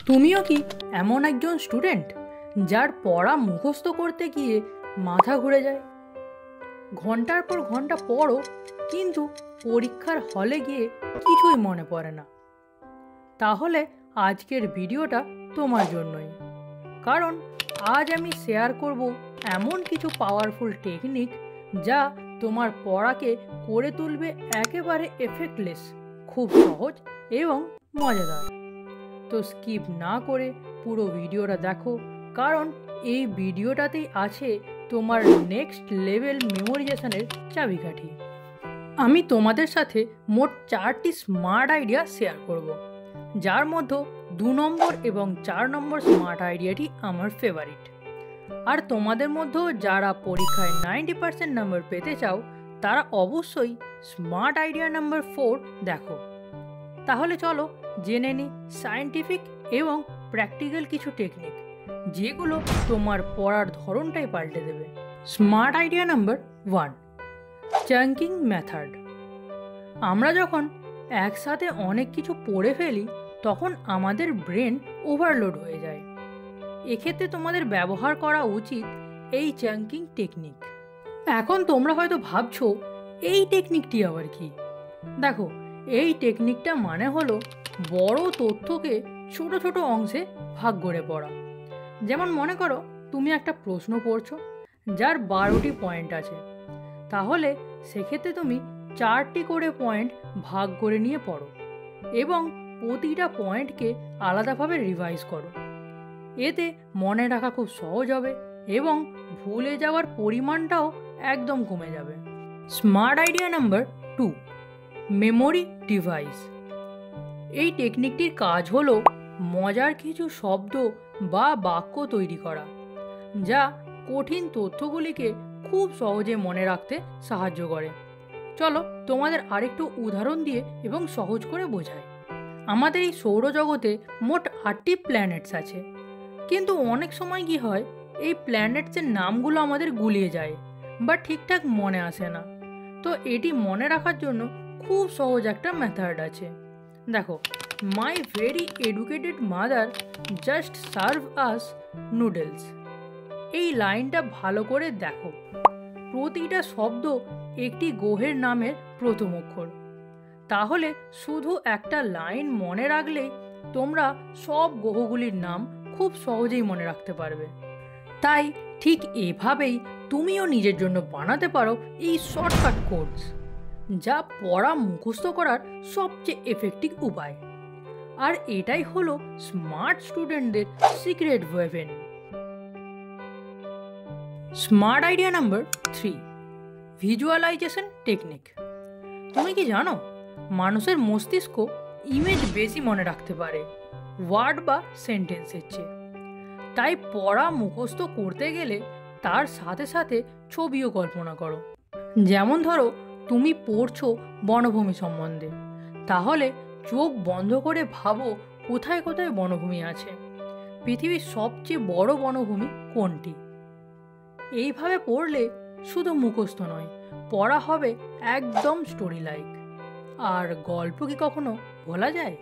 তুমিও কি এমন একজন স্টুডেন্ট যার পড়া মুখস্থ করতে গিয়ে মাথা ঘুরে যায়? ঘন্টার পর ঘন্টা পড়ো, কিন্তু পরীক্ষার হলে গিয়ে কিছুই মনে পড়ে না। তাহলে আজকের ভিডিওটা তোমার জন্যই, কারণ আজ আমি শেয়ার করব এমন কিছু পাওয়ারফুল টেকনিক যা তোমার পড়াকে করে তুলবে একেবারে এফেক্টলেস, খুব সহজ এবং মজাদার। তো স্কিপ না করে পুরো ভিডিওটা দেখো, কারণ এই ভিডিওটাতেই আছে তোমার নেক্সট লেভেল মেমোরিজেশনের চাবিকাঠি। আমি তোমাদের সাথে মোট 4টি স্মার্ট আইডিয়া শেয়ার করব, যার মধ্যে 2 নম্বর এবং 4 নম্বর স্মার্ট আইডিয়াটি আমার ফেভারিট। আর তোমাদের মধ্যেও যারা পরীক্ষায় 90% নাম্বার পেতে চাও, তারা অবশ্যই স্মার্ট আইডিয়া নাম্বার 4 দেখো। তাহলে চলো জেনে নিই সায়েন্টিফিক এবং প্র্যাকটিক্যাল কিছু টেকনিক, যেগুলো তোমার পড়ার ধরনটাই পাল্টে দেবে। Smart idea number 1, chunking method. আমরা যখন একসাথে অনেক কিছু পড়ে ফেলি, তখন আমাদের ব্রেন ওভারলোড হয়ে যায়। এক্ষেত্রে তোমাদের ব্যবহার করা উচিত এই চাঙ্কিং টেকনিক। এখন তোমরা হয়তো ভাবছো, এই টেকনিকটি আবার কি? দেখো, এই টেকনিকটা মানে হলো বড় তথ্যকে ছোট ছোট অংশে ভাগ করে পড়া। যেমন মনে করো তুমি একটা প্রশ্ন পড়ছো যার 12টি পয়েন্ট আছে, তাহলে সেক্ষেত্রে তুমি 4টি করে পয়েন্ট ভাগ করে নিয়ে পড়ো এবং প্রতিটা পয়েন্টকে আলাদাভাবে রিভাইজ করো। এতে মনে রাখা খুব সহজ হবে এবং ভুলে যাওয়ার পরিমাণটাও একদম কমে যাবে। Smart idea number 2, memory device. এই টেকনিকটির কাজ হলো মজার কিছু শব্দ বা বাক্য তৈরি করা, যা কঠিন তথ্যগুলিকে খুব সহজে মনে রাখতে সাহায্য করে। চলো তোমাদের আরেকটু উদাহরণ দিয়ে এবং সহজ করে বোঝাই। আমাদের এই সৌরজগতে মোট 8টি প্ল্যানেটস আছে, কিন্তু অনেক সময় কি হয়, এই প্ল্যানেটসের নামগুলো আমাদের গুলিয়ে যায় বা ঠিকঠাক মনে আসে না। তো এটি মনে রাখার জন্য খুব সহজ একটা মেথড আছে। দেখো, মাই very educated mother just serve আস নুডলস। এই লাইনটা ভালো করে দেখো, প্রতিটা শব্দ একটি গ্রহের নামের প্রথম অক্ষর। তাহলে শুধু একটা লাইন মনে রাখলেই তোমরা সব গ্রহগুলির নাম খুব সহজেই মনে রাখতে পারবে। তাই ঠিক এভাবেই তুমিও নিজের জন্য বানাতে পারো এই শর্টকাট কোডস, যা পড়া মুখস্থ করার সবচেয়ে এফেক্টিভ উপায়। আর এটাই হলো স্মার্ট স্টুডেন্টদের secret weapon. Smart idea number 3, visualisation technique. তুমি কি জানো, মানুষের মস্তিষ্ক ইমেজ বেশি মনে রাখতে পারে ওয়ার্ড বা সেন্টেন্সের চেয়ে। তাই পড়া মুখস্থ করতে গেলে তার সাথে সাথে ছবিও কল্পনা করো। যেমন ধরো তুমি পড়ছো বনভূমি সম্বন্ধে, তাহলে চোখ বন্ধ করে ভাবো কোথায় কোথায় বনভূমি আছে, পৃথিবীর সবচেয়ে বড় বনভূমি কোনটি। এইভাবে পড়লে শুধু মুখস্থ নয়, পড়া হবে একদম স্টোরি লাইক। আর গল্প কি কখনো বলা যায়?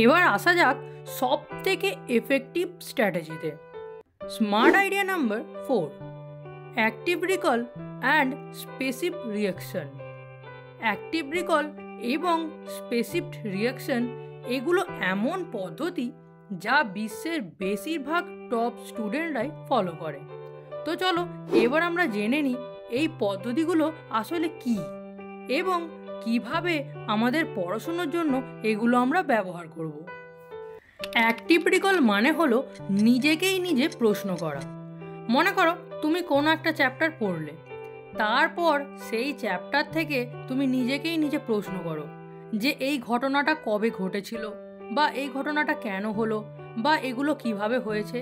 এবার আসা যাক সব থেকে এফেক্টিভ স্ট্র্যাটেজিতে। Smart idea number 4, active recall and specific reaction. Active recall এবং স্পেসিফিক রিয়াকশন এগুলো এমন পদ্ধতি যা বিশ্বের বেশিরভাগ টপ স্টুডেন্টরাই ফলো করে। তো চলো এবার আমরা জেনে নিই এই পদ্ধতিগুলো আসলে কি এবং কিভাবে আমাদের পড়াশোনার জন্য এগুলো আমরা ব্যবহার করব। অ্যাক্টিভ রিকল মানে হলো নিজেকেই নিজে প্রশ্ন করা। মনে করো তুমি কোনো একটা চ্যাপ্টার পড়লে, তারপর সেই চ্যাপ্টার থেকে তুমি নিজেকেই নিজে প্রশ্ন করো যে এই ঘটনাটা কবে ঘটেছিল, বা এই ঘটনাটা কেন হলো, বা এগুলো কিভাবে হয়েছে।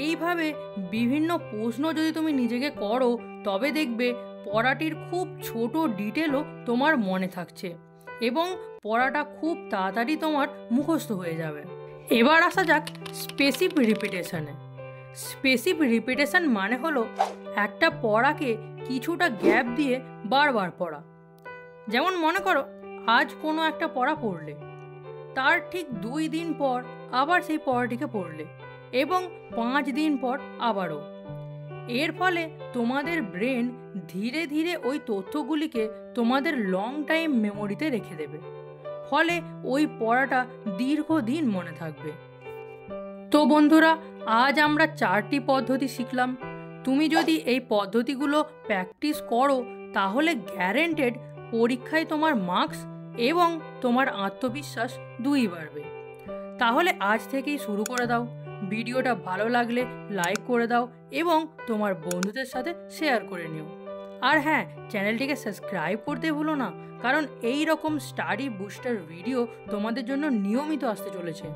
এইভাবে বিভিন্ন প্রশ্ন যদি তুমি নিজেকে করো, তবে দেখবে পড়াটির খুব ছোট ডিটেলও তোমার মনে থাকছে এবং পড়াটা খুব তাড়াতাড়ি তোমার মুখস্থ হয়ে যাবে। এবার আসা যাক স্পেসিফিক রিপিটেশনে। স্পেসিফিক রিপিটেশন মানে হলো একটা পড়াকে কিছুটা গ্যাপ দিয়ে বারবার পড়া। যেমন মনে করো আজ কোনো একটা পড়া পড়লে, তার ঠিক 2 দিন পর আবার সেই পড়াটিকে পড়লে এবং 5 দিন পর আবারও। এর ফলে তোমাদের ব্রেন ধীরে ধীরে ওই তথ্যগুলিকে তোমাদের লং টাইম মেমোরিতে রেখে দেবে, ফলে ওই পড়াটা দীর্ঘদিন মনে থাকবে। তো বন্ধুরা, আজ আমরা 4টি পদ্ধতি শিখলাম। তুমি যদি এই পদ্ধতিগুলো প্র্যাকটিস করো তাহলে গ্যারেন্টেড পরীক্ষায় তোমার মার্কস এবং তোমার আত্মবিশ্বাস দুই বাড়বে। তাহলে আজ থেকেই শুরু করে দাও। ভিডিওটা ভালো লাগলে লাইক করে দাও এবং তোমার বন্ধুদের সাথে শেয়ার করে নিও। আর হ্যাঁ, চ্যানেলটিকে সাবস্ক্রাইব করতে ভুলো না, কারণ এই রকম স্টাডি বুস্টার ভিডিও তোমাদের জন্য নিয়মিত আসতে চলেছে।